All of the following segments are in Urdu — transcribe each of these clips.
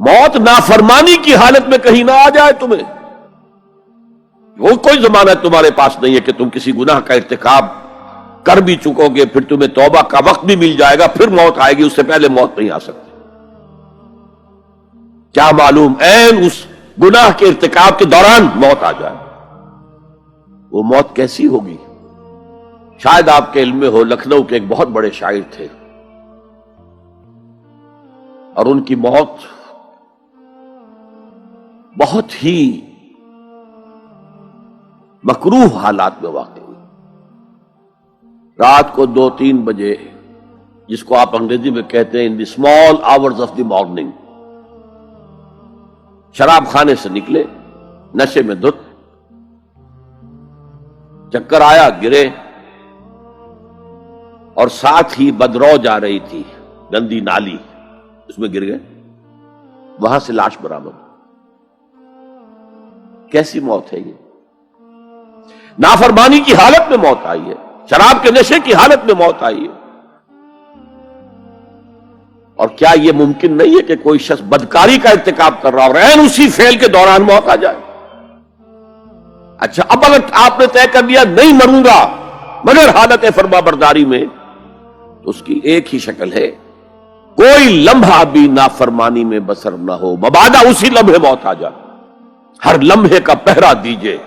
موت نافرمانی کی حالت میں کہیں نہ آ جائے تمہیں. وہ کوئی ضمانت تمہارے پاس نہیں ہے کہ تم کسی گناہ کا ارتکاب کر بھی چکو گے پھر تمہیں توبہ کا وقت بھی مل جائے گا پھر موت آئے گی، اس سے پہلے موت نہیں آ سکتی. کیا معلوم عین اس گناہ کے ارتکاب کے دوران موت آ جائے. وہ موت کیسی ہوگی؟ شاید آپ کے علم میں ہو، لکھنؤ کے ایک بہت بڑے شاعر تھے اور ان کی موت بہت ہی مکروہ حالات میں واقع ہوئی. رات کو 2-3 بجے، جس کو آپ انگریزی میں کہتے ہیں in the small hours of the morning, شراب خانے سے نکلے نشے میں دھت، چکر آیا، گرے اور ساتھ ہی بدرو جا رہی تھی گندی نالی، اس میں گر گئے، وہاں سے لاش برآمد. کیسی موت ہے یہ؟ نافرمانی کی حالت میں موت آئی ہے، شراب کے نشے کی حالت میں موت آئی ہے. اور کیا یہ ممکن نہیں ہے کہ کوئی شخص بدکاری کا ارتکاب کر رہا اور عین اسی فعل کے دوران موت آ جائے؟ اچھا، اب اگر آپ نے طے کر لیا نہیں مروں گا مگر حالت فرما برداری میں، تو اس کی ایک ہی شکل ہے، کوئی لمحہ بھی نافرمانی میں بسر نہ ہو، مبادا اسی لمحے موت آ جائے. ہر لمحے کا پہرا دیجئے،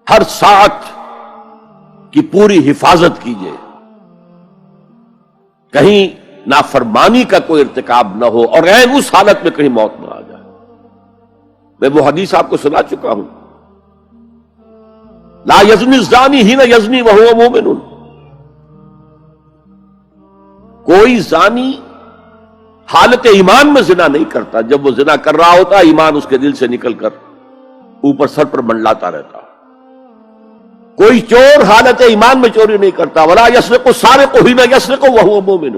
ہر ساعت کی پوری حفاظت کیجئے، کہیں نافرمانی کا کوئی ارتکاب نہ ہو اور عین اس حالت میں کہیں موت نہ آ جائے. میں وہ حدیث آپ کو سنا چکا ہوں، لا یزنی الزانی حین یزنی وہو مومن. کوئی زانی حالت ایمان میں زنا نہیں کرتا، جب وہ زنا کر رہا ہوتا ایمان اس کے دل سے نکل کر اوپر سر پر منڈلاتا رہتا. کوئی چور حالت ایمان میں چوری نہیں کرتا، ولا یسرق السارق حین یسرق وہو مومن.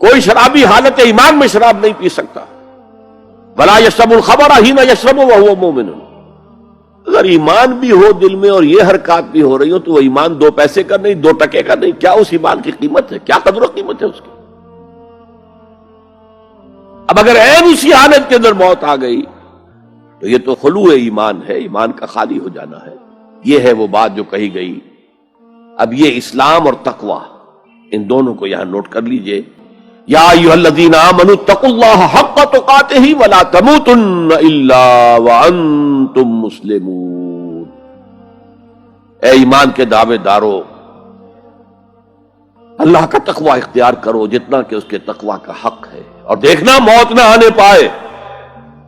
کوئی شرابی حالت ایمان میں شراب نہیں پی سکتا، ولا یشرب الخمر حین یشرب وہو مومن. اگر ایمان بھی ہو دل میں اور یہ حرکات بھی ہو رہی ہو تو وہ ایمان 2 پیسے کا نہیں، 2 ٹکے کا نہیں. کیا اس ایمان کی قیمت ہے؟ کیا قدر و قیمت ہے اس کی؟ اب اگر عین اسی حالت کے اندر موت آ گئی تو یہ تو خلوع ایمان ہے، ایمان کا خالی ہو جانا ہے. یہ ہے وہ بات جو کہی گئی. اب یہ اسلام اور تقوی، ان دونوں کو یہاں نوٹ کر لیجئے. یا ایھا الذین آمنوا اتقوا اللہ حق تقاتہ ولا تموتن الا وانتم مسلمون. اے ایمان کے دعوے دارو، اللہ کا تقوی اختیار کرو جتنا کہ اس کے تقوی کا حق ہے، اور دیکھنا موت نہ آنے پائے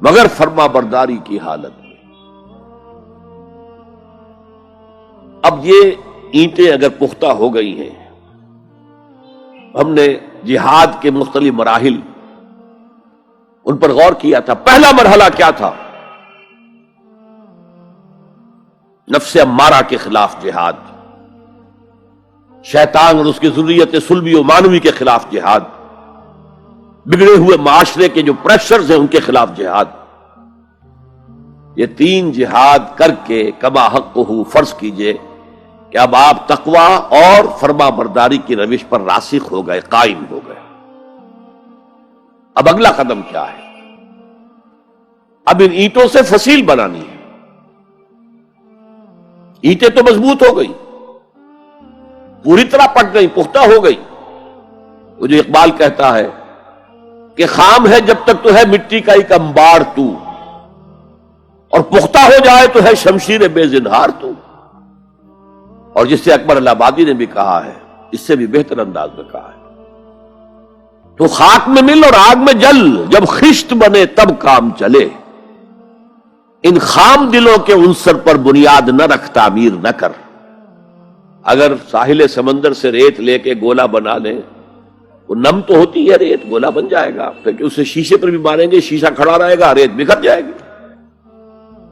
مگر فرما برداری کی حالت میں. اب یہ اینٹیں اگر پختہ ہو گئی ہیں، ہم نے جہاد کے مختلف مراحل ان پر غور کیا تھا. پہلا مرحلہ کیا تھا؟ نفس امارہ کے خلاف جہاد، شیطان اور اس کی ذریت سلبی و مانوی کے خلاف جہاد، بگڑے ہوئے معاشرے کے جو پریشرز ہیں ان کے خلاف جہاد. یہ 3 جہاد کر کے کما حقہ فرض کیجئے کہ اب آپ تقوی اور فرما برداری کی روش پر راسخ ہو گئے، قائم ہو گئے. اب اگلا قدم کیا ہے؟ اب ان اینٹوں سے فصیل بنانی ہے. اینٹیں تو مضبوط ہو گئی، پوری طرح پک گئی، پختہ ہو گئی. وہ جو اقبال کہتا ہے کہ خام ہے جب تک تو ہے مٹی کا ایک انبار تو، اور پختہ ہو جائے تو ہے شمشیر بے زنہار تو. اور جس سے اکبر الہ آبادی نے بھی کہا ہے، اس سے بھی بہتر انداز میں کہا ہے، تو خاک میں مل اور آگ میں جل، جب خشت بنے تب کام چلے. ان خام دلوں کے عنصر پر بنیاد نہ رکھ، تعمیر نہ کر. اگر ساحل سمندر سے ریت لے کے گولا بنا لیں، وہ نم تو ہوتی ہے ریت، گولا بن جائے گا، پھر اسے شیشے پر بھی ماریں گے، شیشہ کھڑا رہے گا، ریت بکھر جائے گی.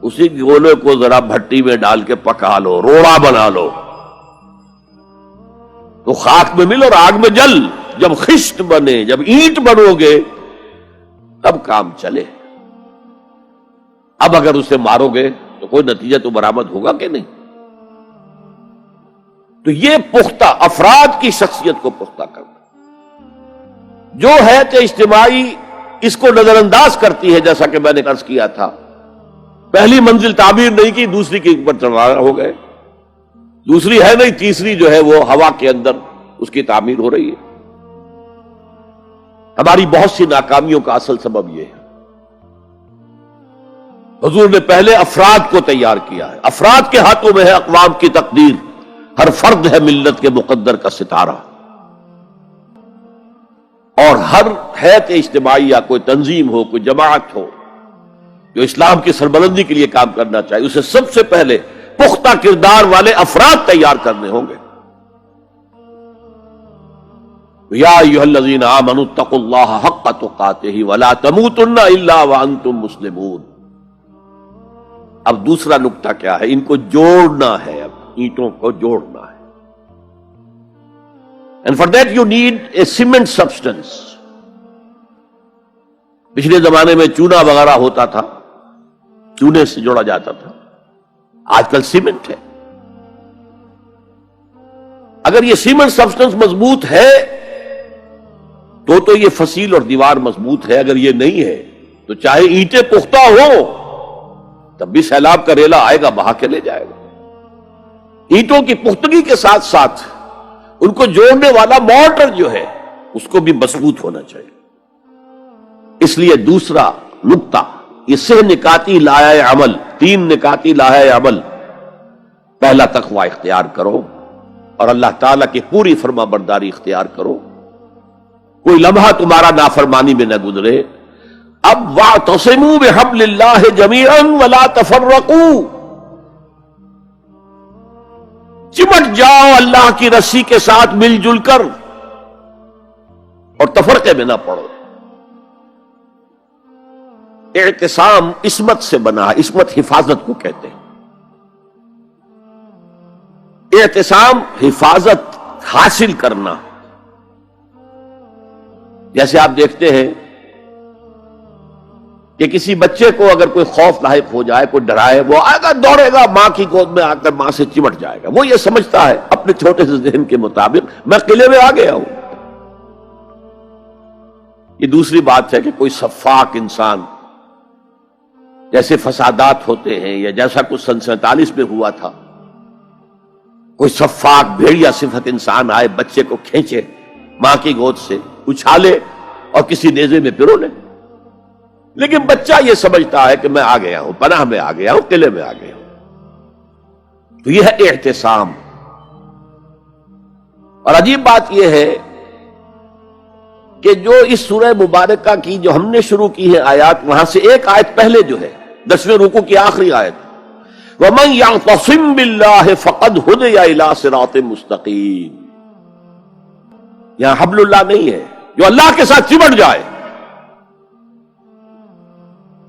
اسی گولے کو ذرا بھٹی میں ڈال کے پکا لو، روڑا بنا لو، تو خاک میں مل اور آگ میں جل، جب خشت بنے، جب اینٹ بنو گے تب کام چلے. اب اگر اسے مارو گے تو کوئی نتیجہ تو برآمد ہوگا کہ نہیں. تو یہ پختہ افراد کی شخصیت کو پختہ کرنا. جو حیات اجتماعی اس کو نظر انداز کرتی ہے، جیسا کہ میں نے عرض کیا تھا، پہلی منزل تعمیر نہیں کی، دوسری کے اوپر چڑھا ہو گئے، دوسری ہے نہیں، تیسری جو ہے وہ ہوا کے اندر اس کی تعمیر ہو رہی ہے۔ ہماری بہت سی ناکامیوں کا اصل سبب یہ ہے۔ حضور نے پہلے افراد کو تیار کیا ہے، افراد کے ہاتھوں میں ہے اقوام کی تقدیر، ہر فرد ہے ملت کے مقدر کا ستارہ، اور ہر حیات اجتماعی یا کوئی تنظیم ہو، کوئی جماعت ہو جو اسلام کی سربلندی کے لیے کام کرنا چاہیے، اسے سب سے پہلے پختہ کردار والے افراد تیار کرنے ہوں گے۔ یا ایھا الذین آمنوا اتقوا اللہ حق تقاتہ ولا تموتن الا وانتم مسلمون۔ اب دوسرا نقطہ کیا ہے؟ ان کو جوڑنا ہے، اب اینٹوں کو جوڑنا ہے۔ And for that you need a cement substance۔ پچھلے زمانے میں چونا وغیرہ ہوتا تھا، چونے سے جوڑا جاتا تھا، آج کل سیمنٹ ہے۔ اگر یہ سیمنٹ سبسٹنس مضبوط ہے تو یہ فصیل اور دیوار مضبوط ہے، اگر یہ نہیں ہے تو چاہے اینٹیں پختہ ہو تب بھی سیلاب کا ریلا آئے گا، بہا کے لے جائے گا۔ اینٹوں کی پختگی کے ساتھ ساتھ ان کو جوڑنے والا مورٹر جو ہے اس کو بھی مضبوط ہونا چاہیے۔ اس لیے دوسرا نقطہ، یہ سہ نکاتی لائحہ عمل، 3 نکاتی لائحہ عمل۔ پہلا تقوی اختیار کرو اور اللہ تعالیٰ کی پوری فرما برداری اختیار کرو، کوئی لمحہ تمہارا نافرمانی میں نہ گزرے۔ اب وَاعْتَصِمُوا بِحَبْلِ اللَّهِ جَمِيعًا وَلَا تَفَرَّقُوا، چمٹ جاؤ اللہ کی رسی کے ساتھ مل جل کر اور تفرقے میں نہ پڑو۔ اعتصام عصمت سے بنا ہے، عصمت حفاظت کو کہتے ہیں۔ اعتصام حفاظت حاصل کرنا، جیسے آپ دیکھتے ہیں کہ کسی بچے کو اگر کوئی خوف لاحق ہو جائے، کوئی ڈرائے، وہ آئے گا، دوڑے گا ماں کی گود میں آ کر ماں سے چمٹ جائے گا۔ وہ یہ سمجھتا ہے اپنے چھوٹے سے ذہن کے مطابق میں قلعے میں آ گیا ہوں۔ یہ دوسری بات ہے کہ کوئی سفاک انسان، جیسے فسادات ہوتے ہیں یا جیسا کچھ سن 47 میں ہوا تھا، کوئی سفاک بھیڑیا صفت انسان آئے، بچے کو کھینچے ماں کی گود سے، اچھالے اور کسی نیزے میں پرو لے۔ لیکن بچہ یہ سمجھتا ہے کہ میں آ گیا ہوں، پناہ میں آ گیا ہوں، قلعے میں آ گیا ہوں۔ تو یہ ہے اعتصام۔ اور عجیب بات یہ ہے کہ جو اس سورہ مبارکہ کی جو ہم نے شروع کی ہے آیات، وہاں سے ایک آیت پہلے جو ہے 10ویں رکوع کی آخری آیت، وَمَن يَعْتَصِم بِاللَّهِ فَقَدْ هُدِيَ إِلَىٰ صِرَاطٍ مُسْتَقِيمٍ۔ یہاں حبل اللہ نہیں ہے، جو اللہ کے ساتھ چمٹ جائے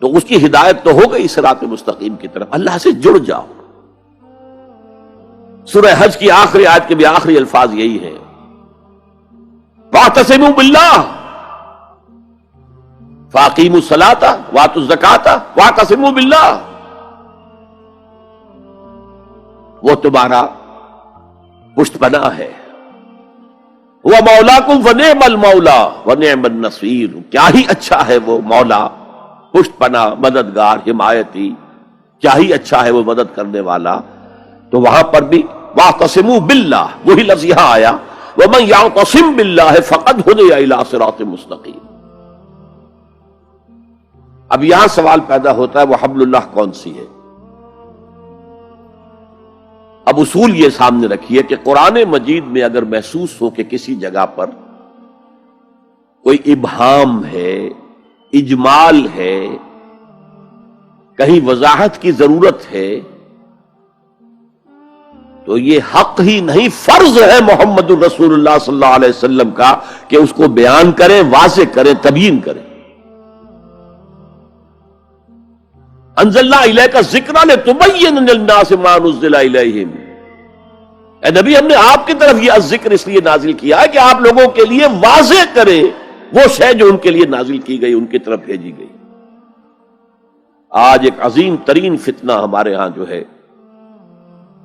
تو اس کی ہدایت تو ہو گئی صراط مستقیم کی طرف، اللہ سے جڑ جاؤ۔ سورہ حج کی آخری آیت کے بھی آخری الفاظ یہی ہیں، وَاعْتَصِمُوا بِاللَّهِ فَأَقِیمُوا الصَّلَاةَ وَآتُوا الزَّکَاةَ وَاعْتَصِمُوا بِاللَّهِ۔ وہ تمہارا پشت پناہ ہے، وہ مولاکم فنعم المولا ونعم النصیر، کیا ہی اچھا ہے وہ مولا، پشت پناہ، مددگار، حمایتی، کیا ہی اچھا ہے وہ مدد کرنے والا۔ تو وہاں پر بھی واعتصموا باللہ، وہی لفظ یہاں آیا، ومن یعتصم باللہ فقد ہدی الی صراط مستقیم۔ اب یہاں سوال پیدا ہوتا ہے وہ حبل اللہ کون سی ہے؟ اب اصول یہ سامنے رکھیے کہ قرآن مجید میں اگر محسوس ہو کہ کسی جگہ پر کوئی ابہام ہے، اجمال ہے، کہیں وضاحت کی ضرورت ہے، تو یہ حق ہی نہیں فرض ہے محمد الرسول اللہ صلی اللہ علیہ وسلم کا کہ اس کو بیان کریں، واضح کریں، تبیین کریں۔ انزلنا الیک الذکر لتبین للناس ما نزل الیہم، اے نبی ہم نے آپ کی طرف یہ الذکر اس لیے نازل کیا ہے کہ آپ لوگوں کے لیے واضح کریں وہ شے جو ان کے لیے نازل کی گئی، ان کی طرف بھیجی گئی۔ آج ایک عظیم ترین فتنہ ہمارے ہاں جو ہے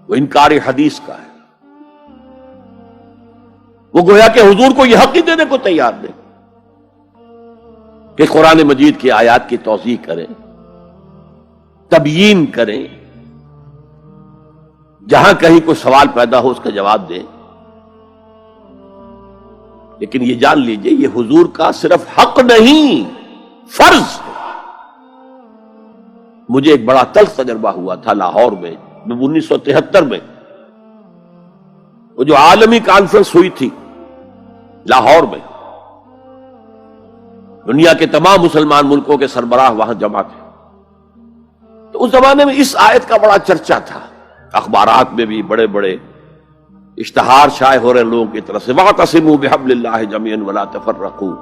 وہ انکار حدیث کا ہے۔ وہ گویا کہ حضور کو یہ حق ہی دینے کو تیار نہیں۔ کہ قرآن مجید کی آیات کی توضیح کریں، تبیین کریں، جہاں کہیں کوئی سوال پیدا ہو اس کا جواب دیں. لیکن یہ جان لیجئے یہ حضور کا صرف حق نہیں، فرض. مجھے ایک بڑا تلخ تجربہ ہوا تھا لاہور میں 1973 میں، وہ جو عالمی کانفرنس ہوئی تھی لاہور میں، دنیا کے تمام مسلمان ملکوں کے سربراہ وہاں جمع تھے. تو اس زمانے میں اس آیت کا بڑا چرچا تھا، اخبارات میں بھی بڑے بڑے اشتہار شائع ہو رہے لوگوں کی طرف سے، وَاعْتَصِمُوا بِحَبْلِ اللَّهِ جَمِيعًا وَلَا تَفَرَّقُوا.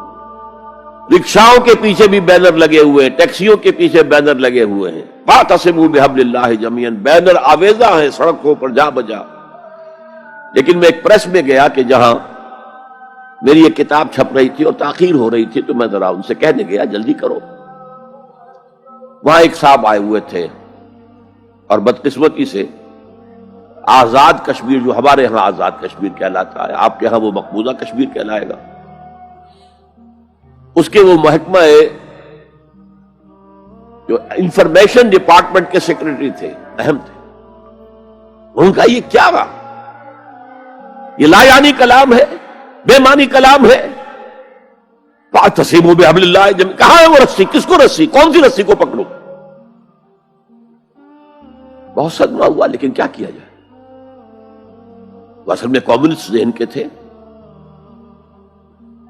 رکشاؤں کے پیچھے بھی بینر لگے ہوئے ہیں، ٹیکسیوں کے پیچھے بینر لگے ہوئے ہیں، وَاعْتَصِمُوا بِحَبْلِ اللَّهِ جَمِيعًا. بینر آویزاں ہیں سڑکوں پر جا بجا. لیکن میں ایک پریس میں گیا کہ جہاں میری ایک کتاب چھپ رہی تھی اور تاخیر ہو رہی تھی، تو میں ذرا ان سے کہنے گیا جلدی کرو. وہاں ایک صاحب آئے ہوئے تھے اور بدقسمتی سے آزاد کشمیر، جو ہمارے ہاں آزاد کشمیر کہلاتا ہے، آپ کے ہاں وہ مقبوضہ کشمیر کہلائے گا، اس کے وہ محکمہ جو انفارمیشن ڈپارٹمنٹ کے سیکرٹری تھے، اہم تھے. ان کا یہ کیا رہا؟ یہ لا یعنی کلام ہے، بے معنی کلام ہے. فَاعْتَصِمُوا بِحَبْلِ اللَّهِ جَمِيعًا. کہاں ہے وہ رسی؟ کس کو رسی؟ کون سی رسی کو پکڑوں؟ بہت صدمہ ہوا، لیکن کیا کیا جائے؟ وہ اصل میں کمیونسٹ ذہن کے تھے.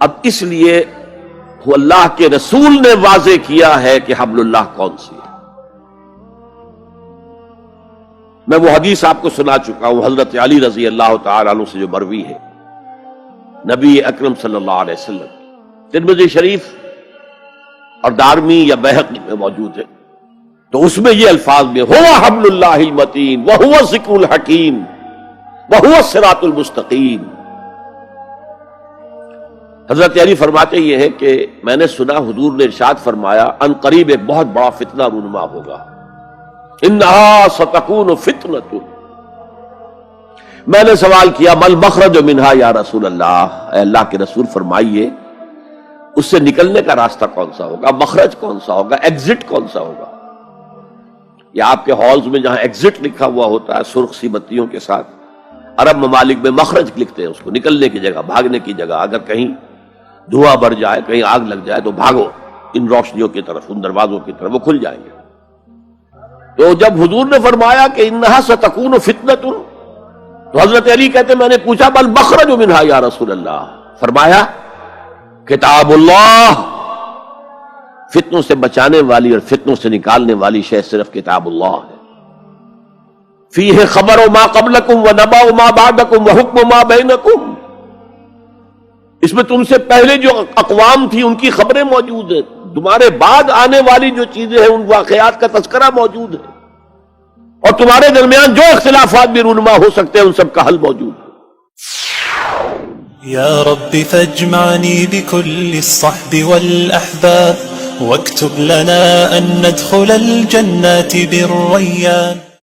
اب اس لیے وہ اللہ کے رسول نے واضح کیا ہے کہ حبل اللہ کون سی ہے. میں وہ حدیث آپ کو سنا چکا ہوں، حضرت علی رضی اللہ تعالی عنہ سے جو مروی ہے، نبی اکرم صلی اللہ علیہ وسلم، ترمذی شریف اور دارمی یا بیہقی میں موجود ہے. تو اس میں یہ الفاظ میں هو حبل اللہ المتین وهو الذکر الحکیم وهو الصراط المستقیم. حضرت علی فرماتے یہ ہے کہ میں نے سنا حضور نے ارشاد فرمایا ان قریب ایک بہت بڑا فتنہ رونما ہوگا، انہا ستکون فتنۃ. میں نے سوال کیا مل مخرج منہا یا رسول اللہ، اے اللہ کے رسول فرمائیے اس سے نکلنے کا راستہ کون سا ہوگا، مخرج کون سا ہوگا، ایگزٹ کون سا ہوگا. یا آپ کے ہالز میں جہاں ایگزٹ لکھا ہوا ہوتا ہے سرخ سی بتیوں کے ساتھ، عرب ممالک میں مخرج لکھتے ہیں اس کو، نکلنے کی جگہ، بھاگنے کی جگہ. اگر کہیں دھواں بڑھ جائے، کہیں آگ لگ جائے تو بھاگو ان روشنیوں کی طرف، ان دروازوں کی طرف، وہ کھل جائیں گے. تو جب حضور نے فرمایا کہ انہا ستکون فتنۃ، تو حضرت علی کہتے میں نے پوچھا بل مخرج منہا یا رسول اللہ، فرمایا کتاب اللہ. فتنوں سے بچانے والی اور فتنوں سے نکالنے والی شے صرف کتاب اللہ ہے. فیہ خبر ما قبلکم و نبأ ما بعدکم و حکم ما بینکم. اس میں تم سے پہلے جو اقوام تھی ان کی خبریں موجود ہیں، تمہارے بعد آنے والی جو چیزیں ہیں ان واقعات کا تذکرہ موجود ہے، اور تمہارے درمیان جو اختلافات بھی رونما ہو سکتے ہیں ان سب کا حل موجود ہے. یا رب فاجمعنی بكل الصحب والأحباب واكتب لنا أن ندخل الجنات بالريان.